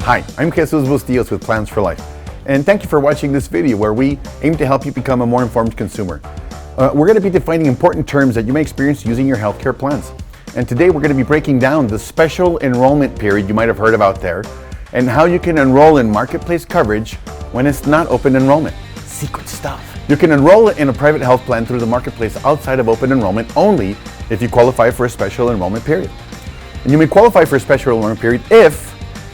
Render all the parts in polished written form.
Hi, I'm Jesus Bustillos with Plans for Life, and thank you for watching this video where we aim to help you become a more informed consumer. We're going to be defining important terms that you may experience using your healthcare plans. And today we're going to be breaking down the special enrollment period you might have heard about there, and how you can enroll in marketplace coverage when it's not open enrollment. Secret stuff. You can enroll in a private health plan through the marketplace outside of open enrollment only if you qualify for a special enrollment period. And you may qualify for a special enrollment period if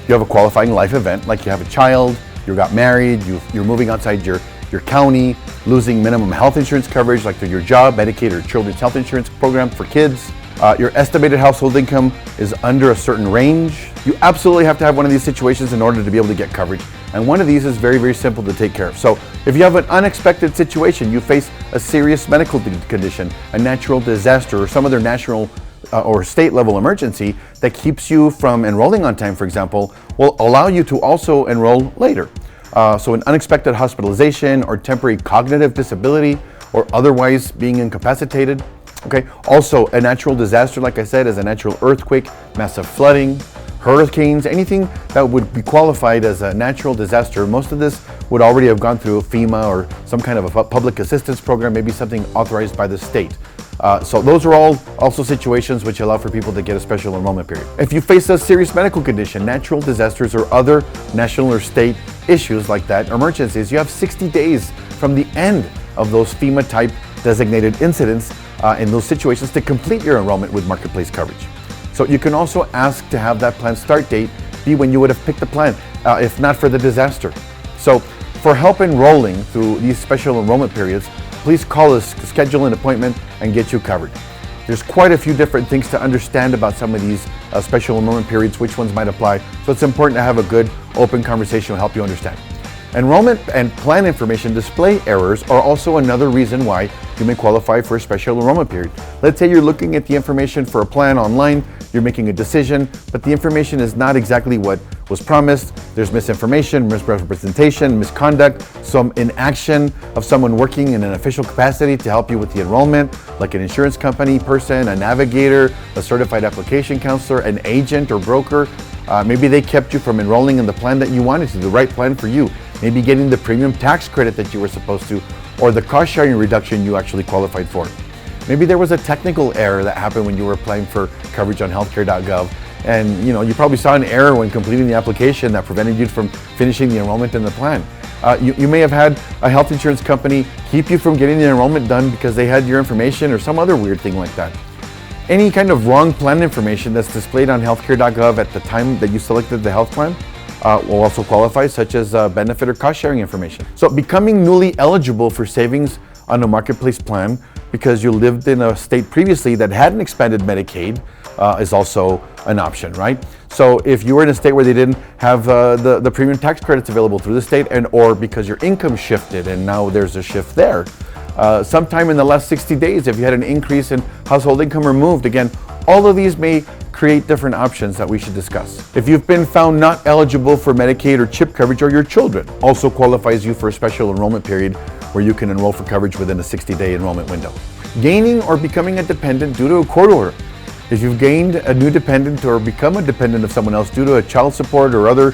you have a qualifying life event, like you have a child, you got married, you're moving outside your county, losing minimum health insurance coverage, like through your job, Medicaid, or children's health insurance program for kids. Your estimated household income is under a certain range. You absolutely have to have one of these situations in order to be able to get coverage. And one of these is very, very simple to take care of. So if you have an unexpected situation, you face a serious medical condition, a natural disaster, or some other national or state level emergency that keeps you from enrolling on time, for example, will allow you to also enroll later. So an unexpected hospitalization or temporary cognitive disability or otherwise being incapacitated. Okay. Also, a natural disaster, like I said, is a natural earthquake, massive flooding, hurricanes, anything that would be qualified as a natural disaster. Most of this would already have gone through FEMA or some kind of a public assistance program, maybe something authorized by the state. So those are all also situations which allow for people to get a special enrollment period. If you face a serious medical condition, natural disasters, or other national or state issues like that, emergencies, you have 60 days from the end of those FEMA type designated incidents in those situations to complete your enrollment with marketplace coverage. So you can also ask to have that plan start date be when you would have picked the plan, if not for the disaster. So for help enrolling through these special enrollment periods, please call us, schedule an appointment, and get you covered. There's quite a few different things to understand about some of these special enrollment periods, which ones might apply. So it's important to have a good open conversation to help you understand. Enrollment and plan information display errors are also another reason why you may qualify for a special enrollment period. Let's say you're looking at the information for a plan online, you're making a decision, but the information is not exactly what was promised. There's misinformation, misrepresentation, misconduct, some inaction of someone working in an official capacity to help you with the enrollment, like an insurance company person, a navigator, a certified application counselor, an agent or broker. Maybe they kept you from enrolling in the plan that you wanted to, the right plan for you. Maybe getting the premium tax credit that you were supposed to, or the cost sharing reduction you actually qualified for. Maybe there was a technical error that happened when you were applying for coverage on healthcare.gov. And you probably saw an error when completing the application that prevented you from finishing the enrollment in the plan. You may have had a health insurance company keep you from getting the enrollment done because they had your information or some other weird thing like that. Any kind of wrong plan information that's displayed on healthcare.gov at the time that you selected the health plan will also qualify, such as benefit or cost sharing information. So becoming newly eligible for savings on a marketplace plan because you lived in a state previously that hadn't expanded Medicaid is also an option, right? So if you were in a state where they didn't have the premium tax credits available through the state, and or because your income shifted and now there's a shift there, sometime in the last 60 days, if you had an increase in household income or moved, again, all of these may create different options that we should discuss. If you've been found not eligible for Medicaid or CHIP coverage, or your children also qualifies you for a special enrollment period where you can enroll for coverage within a 60-day enrollment window. Gaining or becoming a dependent due to a court order. If you've gained a new dependent or become a dependent of someone else due to a child support or other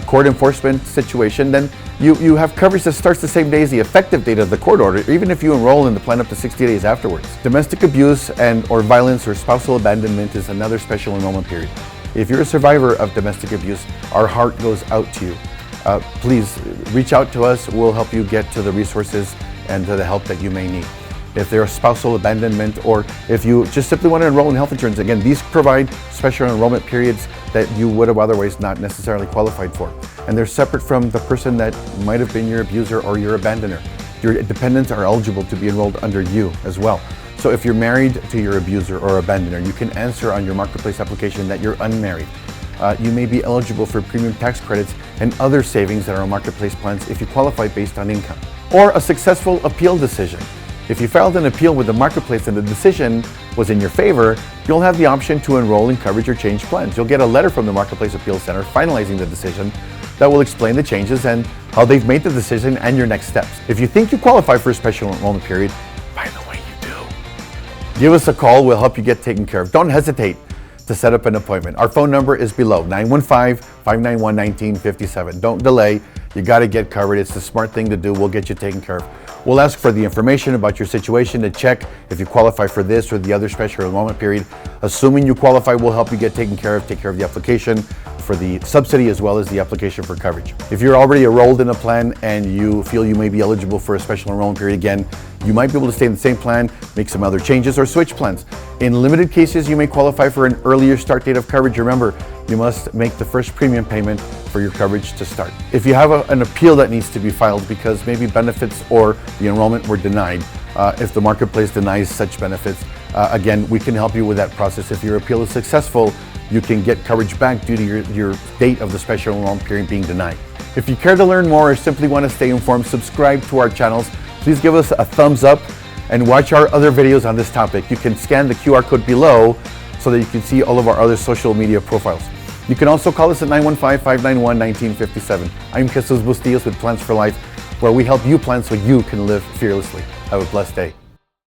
court enforcement situation, then you have coverage that starts the same day as the effective date of the court order, even if you enroll in the plan up to 60 days afterwards. Domestic abuse or violence or spousal abandonment is another special enrollment period. If you're a survivor of domestic abuse, our heart goes out to you. Please reach out to us. We'll help you get to the resources and to the help that you may need. If there's spousal abandonment, or if you just simply want to enroll in health insurance, again, these provide special enrollment periods that you would have otherwise not necessarily qualified for. And they're separate from the person that might have been your abuser or your abandoner. Your dependents are eligible to be enrolled under you as well. So if you're married to your abuser or abandoner, you can answer on your marketplace application that you're unmarried. You may be eligible for premium tax credits and other savings that are on marketplace plans if you qualify based on income. Or a successful appeal decision. If you filed an appeal with the marketplace and the decision was in your favor, you'll have the option to enroll in coverage or change plans. You'll get a letter from the Marketplace Appeals Center finalizing the decision that will explain the changes and how they've made the decision and your next steps. If you think you qualify for a special enrollment period, by the way, you do, give us a call. We'll help you get taken care of. Don't hesitate to set up an appointment. Our phone number is below, 915-591-1957. Don't delay. You got to get covered. It's the smart thing to do. We'll get you taken care of. We'll ask for the information about your situation to check if you qualify for this or the other special enrollment period. Assuming you qualify, we'll help you get taken care of, take care of the application for the subsidy as well as the application for coverage. If you're already enrolled in a plan and you feel you may be eligible for a special enrollment period again, you might be able to stay in the same plan, make some other changes, or switch plans. In limited cases, you may qualify for an earlier start date of coverage. Remember, you must make the first premium payment for your coverage to start. If you have an appeal that needs to be filed because maybe benefits or the enrollment were denied, if the marketplace denies such benefits, again, we can help you with that process. If your appeal is successful, you can get coverage back due to your date of the special enrollment period being denied. If you care to learn more or simply want to stay informed, subscribe to our channels. Please give us a thumbs up and watch our other videos on this topic. You can scan the QR code below so that you can see all of our other social media profiles. You can also call us at 915-591-1957. I'm Jesus Bustillos with Plans for Life, where we help you plan so you can live fearlessly. Have a blessed day.